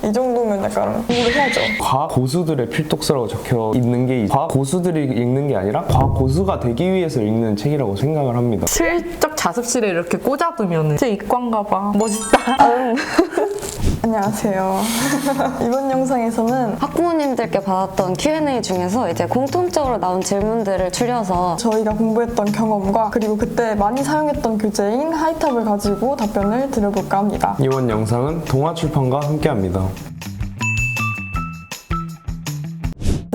이 정도면 약간 공부를 해야죠. 과학 고수들의 필독서라고 적혀 있는 게 과학 고수들이 읽는 게 아니라 과학 고수가 되기 위해서 읽는 책이라고 생각을 합니다. 슬쩍 자습실에 이렇게 꽂아두면 진짜 이과인가 봐. 멋있다. 안녕하세요. 이번 영상에서는 학부모님들께 받았던 Q&A 중에서 이제 공통적으로 나온 질문들을 추려서 저희가 공부했던 경험과 그리고 그때 많이 사용했던 교재인 하이탑을 가지고 답변을 드려볼까 합니다. 이번 영상은 동아출판과 함께합니다.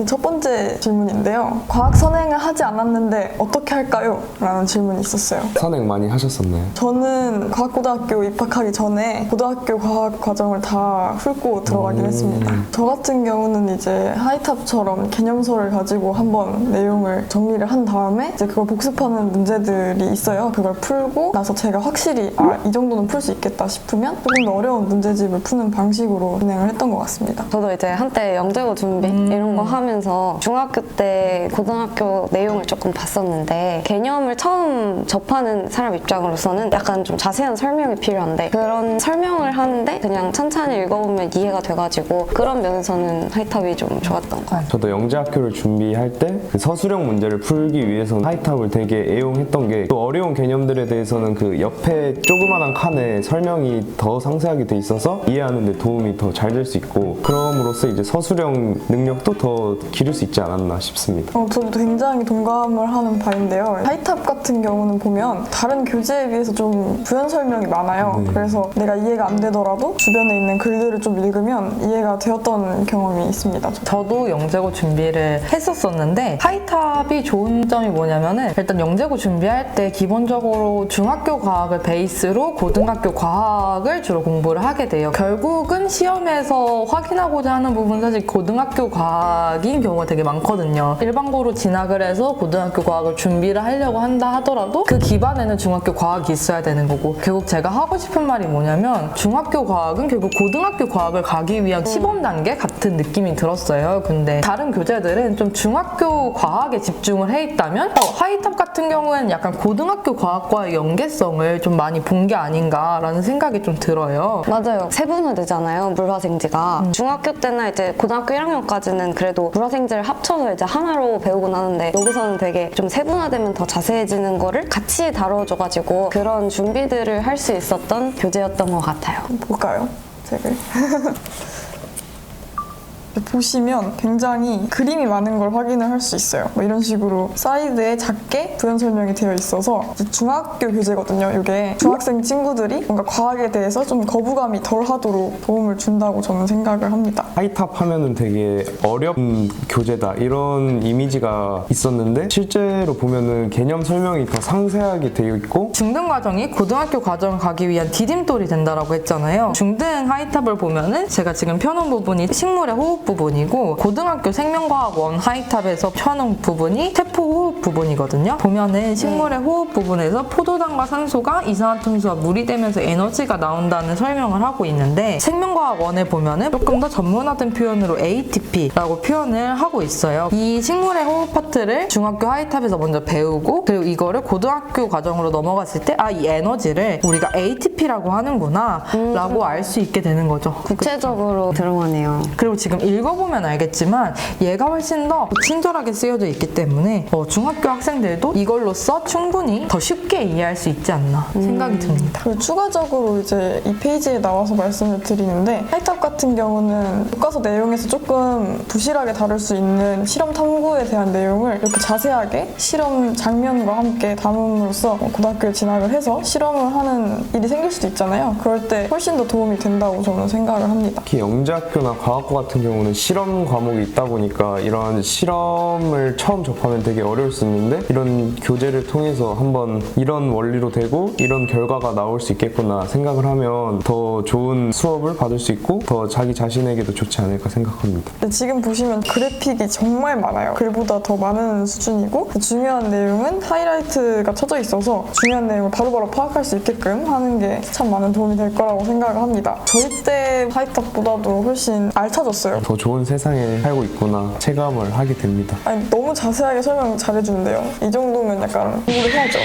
첫 번째 질문인데요. 과학 선행을 하지 않았는데 어떻게 할까요? 라는 질문이 있었어요. 선행 많이 하셨었나요? 저는 과학고등학교 입학하기 전에 고등학교 과학 과정을 다 훑고 들어가긴 했습니다. 저 같은 경우는 이제 하이탑처럼 개념서를 가지고 한번 내용을 정리를 한 다음에 이제 그걸 복습하는 문제들이 있어요. 그걸 풀고 나서 제가 확실히 이 정도는 풀 수 있겠다 싶으면 조금 더 어려운 문제집을 푸는 방식으로 진행을 했던 것 같습니다. 저도 이제 한때 영재고 준비 이런 거 하면서 중학교 때 고등학교 내용을 조금 봤었는데 개념을 처음 접하는 사람 입장으로서는 약간 좀 자세한 설명이 필요한데 그런 설명을 하는데 그냥 천천히 읽어보면 이해가 돼가지고 그런 면에서는 하이탑이 좀 좋았던 것 같아요. 저도 영재학교를 준비할 때 그 서술형 문제를 풀기 위해서는 하이탑을 되게 애용했던 게 또 어려운 개념들에 대해서는 그 옆에 조그만한 칸에 설명이 더 상세하게 돼 있어서 이해하는 데 도움이 더 잘 될 수 있고 그럼으로써 이제 서술형 능력도 더 기를 수 있지 않았나 싶습니다. 저도 굉장히 동감을 하는 바인데요. 하이탑 같은 경우는 보면 다른 교재에 비해서 좀 부연 설명이 많아요. 그래서 내가 이해가 안 되더라도 주변에 있는 글들을 좀 읽으면 이해가 되었던 경험이 있습니다. 저도 영재고 준비를 했었었는데 하이탑이 좋은 점이 뭐냐면은 일단 영재고 준비할 때 기본적으로 중학교 과학을 베이스로 고등학교 과학을 주로 공부를 하게 돼요. 결국은 시험에서 확인하고자 하는 부분 사실 고등학교 과학인 경우가 되게 많거든요. 일반고로 진학을 해서 고등학교 과학을 준비를 하려고 한다 하더라도 그 기반에는 중학교 과학이 있어야 되는 거고 결국 제가 하고 싶은 말이 뭐냐면 중학교 과학은 결국 고등학교 과학을 가기 위한 시범 단계 같은 느낌이 들었어요. 근데 다른 교재들은 좀 중학교 과학에 집중을 해 있다면 하이탑 같은 경우에는 약간 고등학교 과학과의 연계성을 좀 많이 본 게 아닌가라는 생각이 좀 들어요. 맞아요. 세분화되잖아요. 물화생지가. 중학교 때나 이제 고등학교 1학년까지는 그래도 물화생지를 합쳐서 이제 하나로 배우곤 하는데 여기서는 되게 좀 세분화되면 더 자세해지는 거를 같이 다뤄줘가지고 그런 준비들을 할 수 있었던 교재였던 것 같아요. 볼까요? 책을. 보시면 굉장히 그림이 많은 걸 확인을 할 수 있어요. 뭐 이런 식으로 사이드에 작게 부연 설명이 되어 있어서 이제 중학교 교재거든요. 이게 중학생 친구들이 뭔가 과학에 대해서 좀 거부감이 덜 하도록 도움을 준다고 저는 생각을 합니다. 하이탑 하면은 되게 어려운 교재다 이런 이미지가 있었는데 실제로 보면은 개념 설명이 더 상세하게 되어 있고 중등 과정이 고등학교 과정을 가기 위한 디딤돌이 된다라고 했잖아요. 중등 하이탑을 보면은 제가 지금 펴놓은 부분이 식물의 호흡 부분이고 고등학교 생명과학원 하이탑에서 펴놓은 부분이 세포 호흡 부분이거든요. 보면은 식물의 호흡 부분에서 포도당과 산소가 이산화탄소와 물이 되면서 에너지가 나온다는 설명을 하고 있는데 생명과학원에 보면은 조금 더 전문화된 표현으로 ATP라고 표현을 하고 있어요. 이 식물의 호흡 파트를 중학교 하이탑에서 먼저 배우고 그리고 이거를 고등학교 과정으로 넘어갔을 때 이 에너지를 우리가 ATP라고 하는구나 라고 알 수 있게 되는 거죠. 구체적으로 들어가네요. 그리고 지금 읽어보면 알겠지만 얘가 훨씬 더 친절하게 쓰여져 있기 때문에 중학교 학생들도 이걸로써 충분히 더 쉽게 이해할 수 있지 않나 생각이 듭니다. 그리고 추가적으로 이제 이 페이지에 나와서 말씀을 드리는데 하이탑 같은 경우는 교과서 내용에서 조금 부실하게 다룰 수 있는 실험 탐구에 대한 내용을 이렇게 자세하게 실험 장면과 함께 담음으로써 고등학교에 진학을 해서 실험을 하는 일이 생길 수도 있잖아요. 그럴 때 훨씬 더 도움이 된다고 저는 생각을 합니다. 특히 영재학교나 과학고 같은 경우는 실험 과목이 있다 보니까 이런 실험을 처음 접하면 되게 어려울 수 있는데 이런 교재를 통해서 한번 이런 원리로 되고 이런 결과가 나올 수 있겠구나 생각을 하면 더 좋은 수업을 받을 수 있고 더 자기 자신에게도 좋지 않을까 생각합니다. 지금 보시면 그래픽이 정말 많아요. 글보다 더 많은 수준이고 중요한 내용은 하이라이트가 쳐져 있어서 중요한 내용을 바로바로 파악할 수 있게끔 하는 게 참 많은 도움이 될 거라고 생각을 합니다. 저희 때 하이탑보다도 훨씬 알차졌어요. 더 좋은 세상에 살고 있구나 체감을 하게 됩니다. 아니, 너무 자세하게 설명 잘해주는데요. 이 정도면 약간 공부를 해야죠.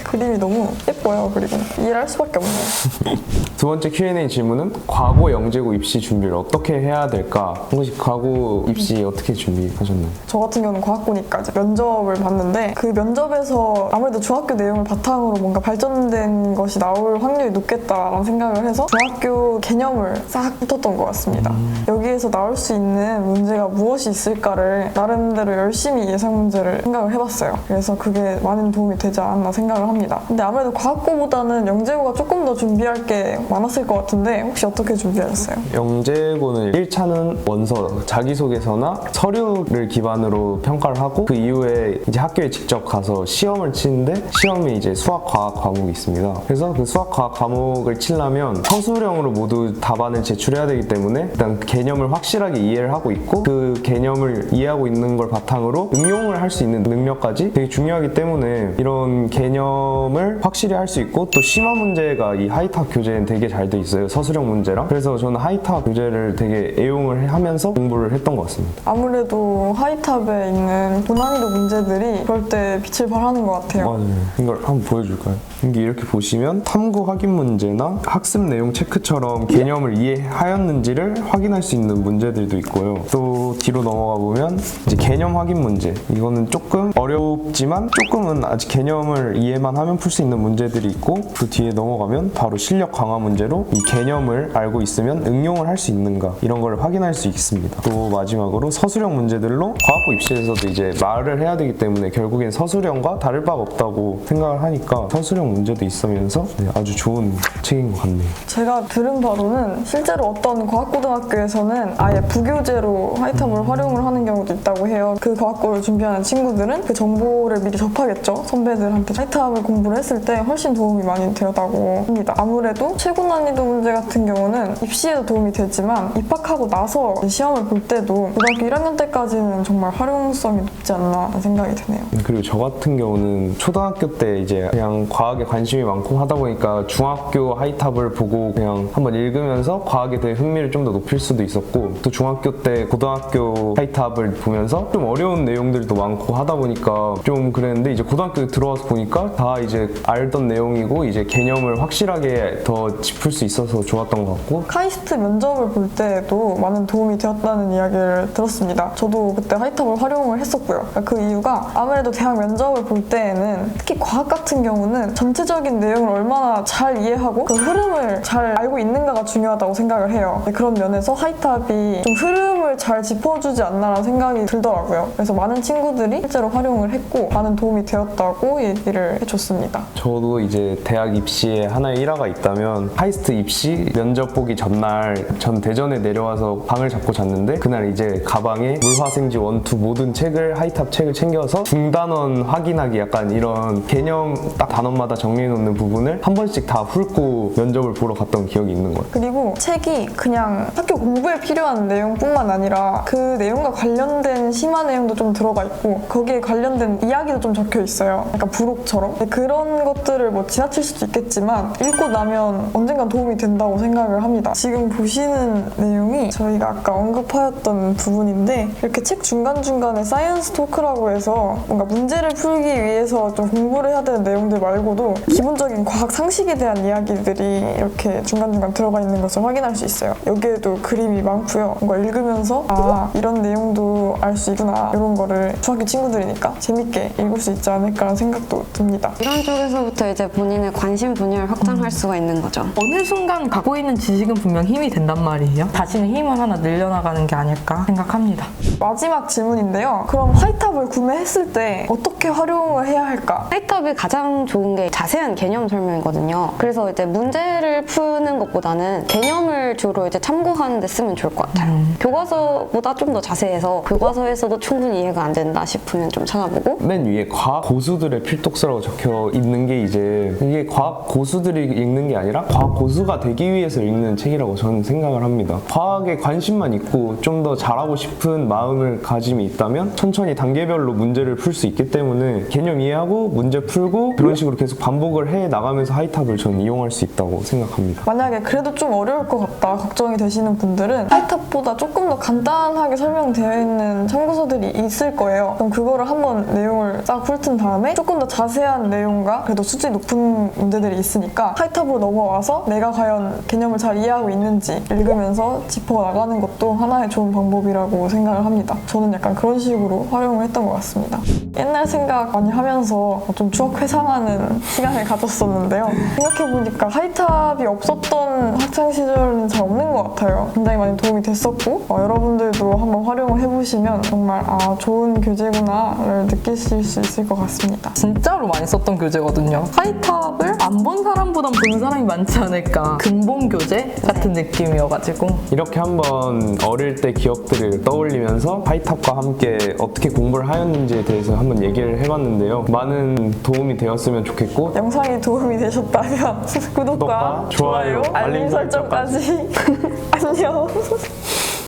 그림이 너무 예뻐요. 그리고 이해를 할 수밖에 없네요. 두 번째 Q&A 질문은 과고 영재고 입시 준비를 어떻게 해야 될까? 혹시 과고 입시 어떻게 준비하셨나요? 저 같은 경우는 과학고니까 이제 면접을 봤는데 그 면접에서 아무래도 중학교 내용을 바탕으로 뭔가 발전된 것이 나올 확률이 높겠다라는 생각을 해서 중학교 개념을 싹 훑었던 것 같습니다. 여기에서 나올 수 있는 문제가 무엇이 있을까를 나름대로 열심히 예상 문제를 생각을 해봤어요. 그래서 그게 많은 도움이 되지 않았나 생각을 합니다. 근데 아무래도 과학고보다는 영재고가 조금 더 준비할 게 많았을 것 같은데 혹시 어떻게 준비하셨어요? 영재고는 1차는 원서, 자기소개서나 서류를 기반으로 평가를 하고 그 이후에 이제 학교에 직접 가서 시험을 치는데 시험이 이제 수학, 과학 과목이 있습니다. 그래서 그 수학, 과학 과목을 치려면 서술형으로 모두 답안을 제출해야 되기 때문에 일단 개념을 확실하게 이해를 하고 있고 그 개념을 이해하고 있는 걸 바탕으로 응용을 할 수 있는 능력까지 되게 중요하기 때문에 이런 개념을 확실히 할 수 있고 또 심화 문제가 이 하이탑 교재는 되게 잘 돼 있어요. 서술형 문제랑. 그래서 저는 하이탑 교재를 되게 애용을 하면서 공부를 했던 것 같습니다. 아무래도 하이탑에 있는 고난이도 문제들이 그럴 때 빛을 발하는 것 같아요. 맞아요. 이걸 한번 보여줄까요? 이게 이렇게 보시면 탐구 확인 문제나 학습 내용 체크처럼 개념을 이해하였는지를 확인할 수 있는 문제들도 있고요. 또 뒤로 넘어가 보면 이제 개념 확인 문제. 이거는 조금 어렵지만 조금은 아직 개념을 이해만 하면 풀 수 있는 문제들이 있고 그 뒤에 넘어가면 바로 실력 강화 문제로 이 개념을 알고 있으면 응용을 할 수 있는가 이런 걸 확인할 수 있습니다. 또 마지막으로 서술형 문제들로 과학고 입시에서도 이제 말을 해야 되기 때문에 결국엔 서술형과 다를 바가 없다고 생각을 하니까 서술형 문제도 있으면서 아주 좋은 책인 것 같네요. 제가 들은 바로는 실제로 어떤 과학고등학교에서는 아예 부교재로 하이탑을 활용을 하는 경우도 있다고 해요. 그 과학고를 준비하는 친구들은 그 정보를 미리 접하겠죠. 선배들한테 하이탑을 공부를 했을 때 훨씬 도움이 많이 되었다고 합니다. 아무래도 최고 난이도 문제 같은 경우는 입시에도 도움이 되지만 입학하고 나서 시험을 볼 때도 고등학교 1학년 때까지는 정말 활용성이 높지 않나 생각이 드네요. 그리고 저 같은 경우는 초등학교 때 이제 그냥 과학에 관심이 많고 하다 보니까 중학교 하이탑을 보고 그냥 한번 읽으면서 과학에 대해 흥미를 좀 더 높일 수도 있었고 또 중학교 때 고등학교 하이탑을 보면서 좀 어려운 내용들도 많고 하다 보니까 좀 그랬는데 이제 고등학교에 들어와서 보니까 다 이제 알던 내용이고 이제 개념을 확실하게 더 짚을 수 있어서 좋았던 것 같고 카이스트 면접을 볼 때에도 많은 도움이 되었다는 이야기를 들었습니다. 저도 그때 하이탑을 활용을 했었고요. 그 이유가 아무래도 대학 면접을 볼 때에는 특히 과학 같은 경우는 전체적인 내용을 얼마나 잘 이해하고 그 흐름을 잘 알고 있는가가 중요하다고 생각을 해요. 그런 면에서 하이탑이 좀 흐름을 잘 짚어주지 않나라는 생각이 들더라고요. 그래서 많은 친구들이 실제로 활용을 했고 많은 도움이 되었다고 얘기를 해줬습니다. 저도 이제 대학 입시에 하나의 일화가 있다면 카이스트 입시 면접 보기 전날 전 대전에 내려와서 방을 잡고 잤는데 그날 이제 가방에 물화생지 1, 2 모든 책을 하이탑 책을 챙겨서 중단원 확인하기 약간 이런 개념 딱 단원마다 정리해 놓는 부분을 한 번씩 다 훑고 면접을 보러 갔던 기억이 있는 거예요. 그리고 책이 그냥 학교 공부에 필요한 내용뿐만 아니라 그 내용과 관련된 심화 내용도 좀 들어가 있고 거기에 관련된 이야기도 좀 적혀 있어요. 약간 부록처럼. 그런 것들을 뭐 지나칠 수도 있겠지만 읽고 나면 언젠간 도움이 된다고 생각을 합니다. 지금 보시는 내용이 저희가 아까 언급하였던 부분인데 이렇게 책 중간중간에 사이언스 토크라고 해서 뭔가 문제를 풀기 위해서 좀 공부를 해야 되는 내용들 말고도 기본적인 과학 상식에 대한 이야기들이 이렇게 중간중간 들어가 있는 것을 확인할 수 있어요. 여기에도 그림이 많고요. 뭔가 읽으면서 아 이런 내용도 알 수 있구나 이런 거를 중학교 친구들이니까 재밌게 읽을 수 있지 않을까라는 생각도 듭니다. 이런 쪽에서부터 이제 본인의 관심 분야를 확장할 수가 있는 거죠. 어느 순간 갖고 있는 지식은 분명 힘이 된단 말이에요. 다시는 힘을 하나 늘려나가는 게 아닐까 생각합니다. 마지막 질문인데요. 그럼 하이탑을 구매했을 때 어떻게 활용을 해야 할까? 하이탑이 가장 좋은 게 자세한 개념 설명이거든요. 그래서 이제 문제를 푸는 것보다는 개념을 주로 이제 참고하는 데 쓰면 좋을 것 같아요. 교과서 교과서보다 좀 더 자세해서 교과서에서도 충분히 이해가 안 된다 싶으면 좀 찾아보고 맨 위에 과학 고수들의 필독서라고 적혀 있는 게 이제 이게 과학 고수들이 읽는 게 아니라 과학 고수가 되기 위해서 읽는 책이라고 저는 생각을 합니다. 과학에 관심만 있고 좀 더 잘하고 싶은 마음을 가짐이 있다면 천천히 단계별로 문제를 풀 수 있기 때문에 개념 이해하고 문제 풀고 그런 식으로 계속 반복을 해 나가면서 하이탑을 저는 이용할 수 있다고 생각합니다. 만약에 그래도 좀 어려울 것 같다 걱정이 되시는 분들은 하이탑보다 조금 더 간단하게 설명되어 있는 참고서들이 있을 거예요. 그럼 그거를 한번 내용을 싹 훑은 다음에 조금 더 자세한 내용과 그래도 수준이 높은 문제들이 있으니까 하이탑으로 넘어와서 내가 과연 개념을 잘 이해하고 있는지 읽으면서 짚어나가는 것도 하나의 좋은 방법이라고 생각을 합니다. 저는 약간 그런 식으로 활용을 했던 것 같습니다. 옛날 생각 많이 하면서 좀 추억 회상하는 시간을 가졌었는데요. 생각해보니까 하이탑이 없었던 학창시절은 잘 없는 것 같아요. 굉장히 많이 도움이 됐었고 여러분들도 한번 활용을 해보시면 정말 좋은 교재구나를 느끼실 수 있을 것 같습니다. 진짜로 많이 썼던 교재거든요. 하이탑을 안 본 사람보단 본 사람이 많지 않을까. 근본 교재 같은 느낌이어가지고. 이렇게 한번 어릴 때 기억들을 떠올리면서 하이탑과 함께 어떻게 공부를 하였는지에 대해서 한번 얘기를 해봤는데요. 많은 도움이 되었으면 좋겠고 영상이 도움이 되셨다면 구독과 좋아요, 알림 설정까지 안녕.